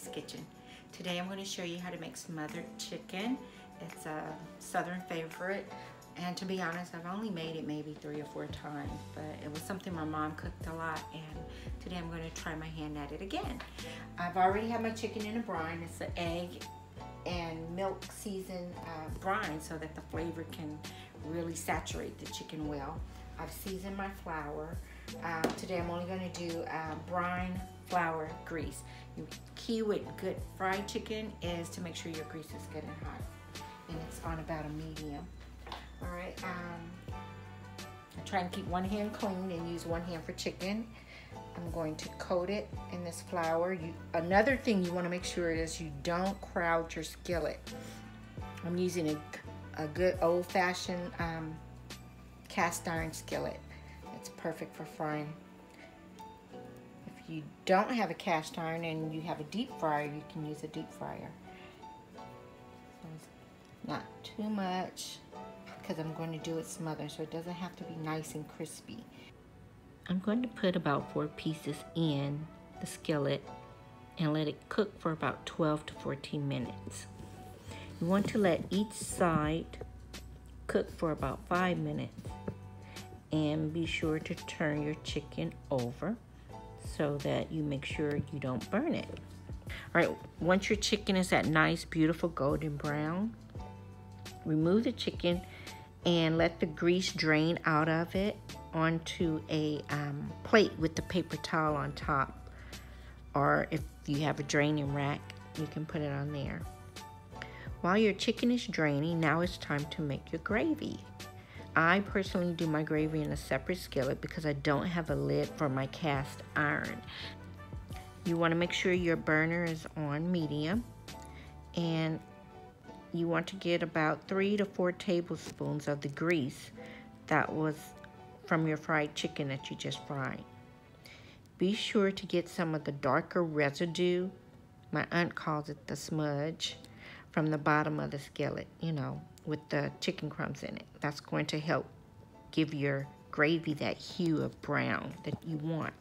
Tony's Kitchen. Today I'm going to show you how to make smothered chicken. It's a southern favorite, and to be honest, I've only made it maybe 3 or 4 times, but it was something my mom cooked a lot, and today I'm going to try my hand at it again. I've already had my chicken in a brine. It's an egg and milk seasoned brine so that the flavor can really saturate the chicken well. I've seasoned my flour. Today I'm only going to do brine flour grease. The key with good fried chicken is to make sure your grease is good and hot, and it's on about a medium. All right, I try and keep one hand clean and use one hand for chicken. I'm going to coat it in this flour. Another thing you want to make sure is you don't crowd your skillet. I'm using a good old-fashioned cast iron skillet. It's perfect for frying. If you don't have a cast iron and you have a deep fryer, you can use a deep fryer. So it's not too much because I'm going to do it smothered, so it doesn't have to be nice and crispy. I'm going to put about 4 pieces in the skillet and let it cook for about 12 to 14 minutes. You want to let each side cook for about 5 minutes, and be sure to turn your chicken over so that you make sure you don't burn it. All right, once your chicken is that nice, beautiful golden brown, remove the chicken and let the grease drain out of it onto a plate with the paper towel on top, or if you have a draining rack, you can put it on there. While your chicken is draining, now it's time to make your gravy. I personally do my gravy in a separate skillet because I don't have a lid for my cast iron. You want to make sure your burner is on medium, and you want to get about 3 to 4 tablespoons of the grease that was from your fried chicken that you just fried. Be sure to get some of the darker residue, my aunt calls it the smudge, from the bottom of the skillet, you know, with the chicken crumbs in it. That's going to help give your gravy that hue of brown that you want.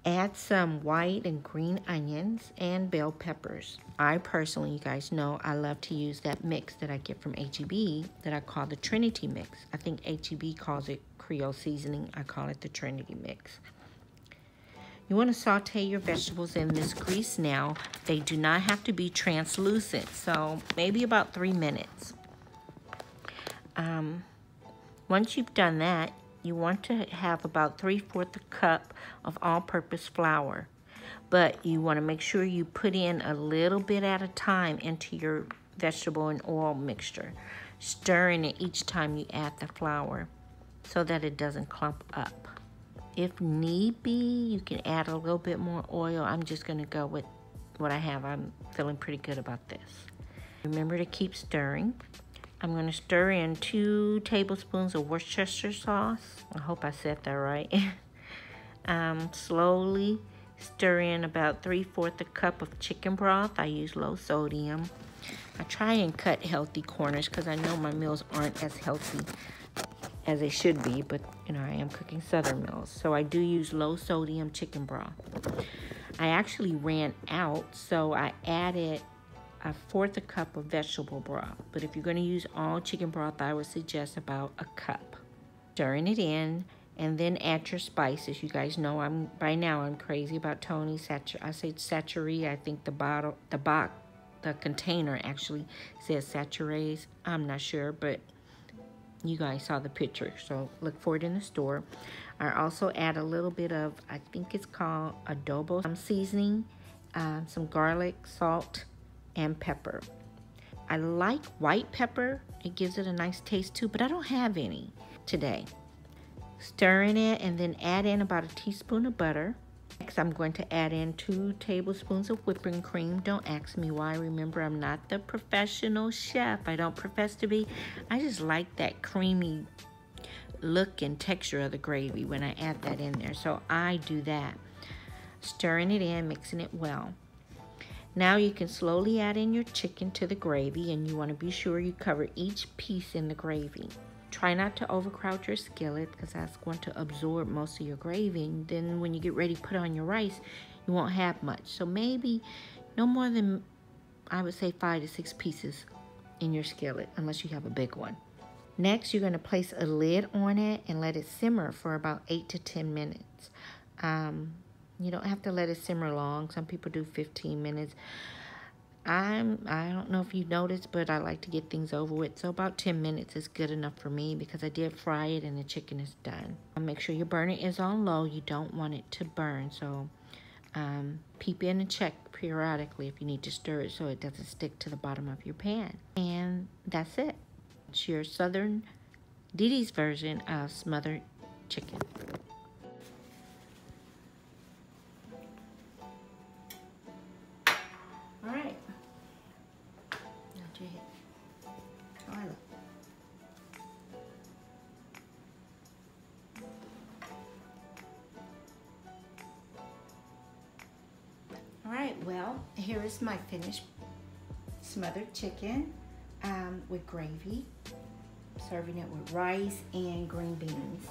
Add some white and green onions and bell peppers. I personally, you guys know, I love to use that mix that I get from H-E-B that I call the Trinity mix. I think H-E-B calls it Creole Seasoning. I call it the Trinity mix. You want to saute your vegetables in this grease now. They do not have to be translucent, so maybe about 3 minutes. Once you've done that, you want to have about 3/4 cup of all-purpose flour, but you want to make sure you put in a little bit at a time into your vegetable and oil mixture, stirring it each time you add the flour so that it doesn't clump up. If need be, you can add a little bit more oil. I'm just going to go with what I have. I'm feeling pretty good about this. Remember to keep stirring. I'm going to stir in 2 tablespoons of Worcestershire sauce. I hope I said that right. Slowly stir in about 3/4 cup of chicken broth. I use low sodium. I try and cut healthy corners because I know my meals aren't as healthy as they should be, but you know, I am cooking southern meals, so I do use low sodium chicken broth. I actually ran out, so I added 1/4 cup of vegetable broth, but if you're going to use all chicken broth, I would suggest about 1 cup. Stirring it in, and then add your spices. You guys know by now I'm crazy about Tony's I say celery. I think the container actually says saturays. I'm not sure, but you guys saw the picture, so look for it in the store. I also add a little bit of, I think it's called Adobo seasoning, some garlic, salt, and pepper. I like white pepper. It gives it a nice taste too, but I don't have any today. Stirring it, and then add in about 1 teaspoon of butter. Next, I'm going to add in 2 tablespoons of whipping cream. Don't ask me why. Remember, I'm not the professional chef. I don't profess to be. I just like that creamy look and texture of the gravy when I add that in there. So I do that. Stirring it in, mixing it well. Now you can slowly add in your chicken to the gravy, and you want to be sure you cover each piece in the gravy. Try not to overcrowd your skillet because that's going to absorb most of your gravy. And then when you get ready to put on your rice, you won't have much. So maybe, No more than, I would say, 5 to 6 pieces in your skillet, unless you have a big one. Next, you're going to place a lid on it and let it simmer for about 8 to 10 minutes. You don't have to let it simmer long. Some people do 15 minutes. I don't know if you noticed, but I like to get things over with. So about 10 minutes is good enough for me because I did fry it and the chicken is done. Make sure your burner is on low. You don't want it to burn. So peep in and check periodically if you need to stir it so it doesn't stick to the bottom of your pan. And that's it. It's your Southern Didi's version of smothered chicken. All right. All right, well, here is my finished smothered chicken with gravy. Serving it with rice and green beans.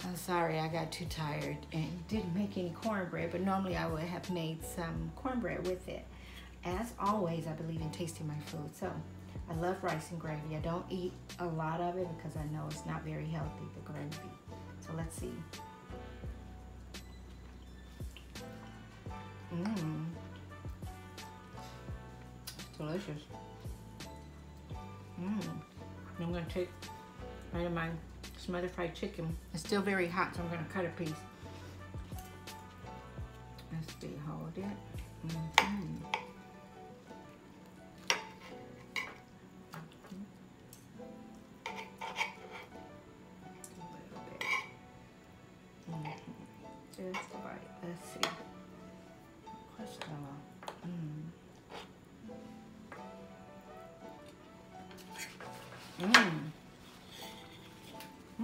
I'm sorry, I got too tired and didn't make any cornbread, but normally I would have made some cornbread with it. As always, I believe in tasting my food, so I love rice and gravy. I don't eat a lot of it because I know it's not very healthy, the gravy. So let's see. It's delicious. I'm going to take right of my smothered fried chicken. It's still very hot, so I'm going to cut a piece. Let's see, hold it. Just right. Let's see.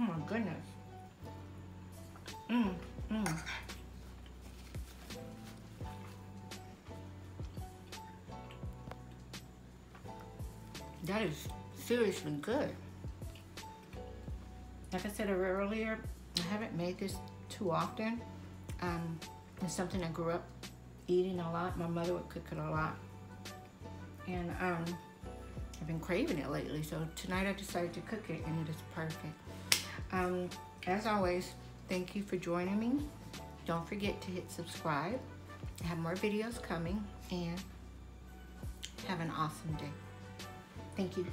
Oh my goodness. That is seriously good. Like I said earlier, I haven't made this too often. It's something I grew up eating a lot. My mother would cook it a lot. And I've been craving it lately, so tonight I decided to cook it, and it is perfect. As always, thank you for joining me. Don't forget to hit subscribe. I have more videos coming, and have an awesome day. Thank you.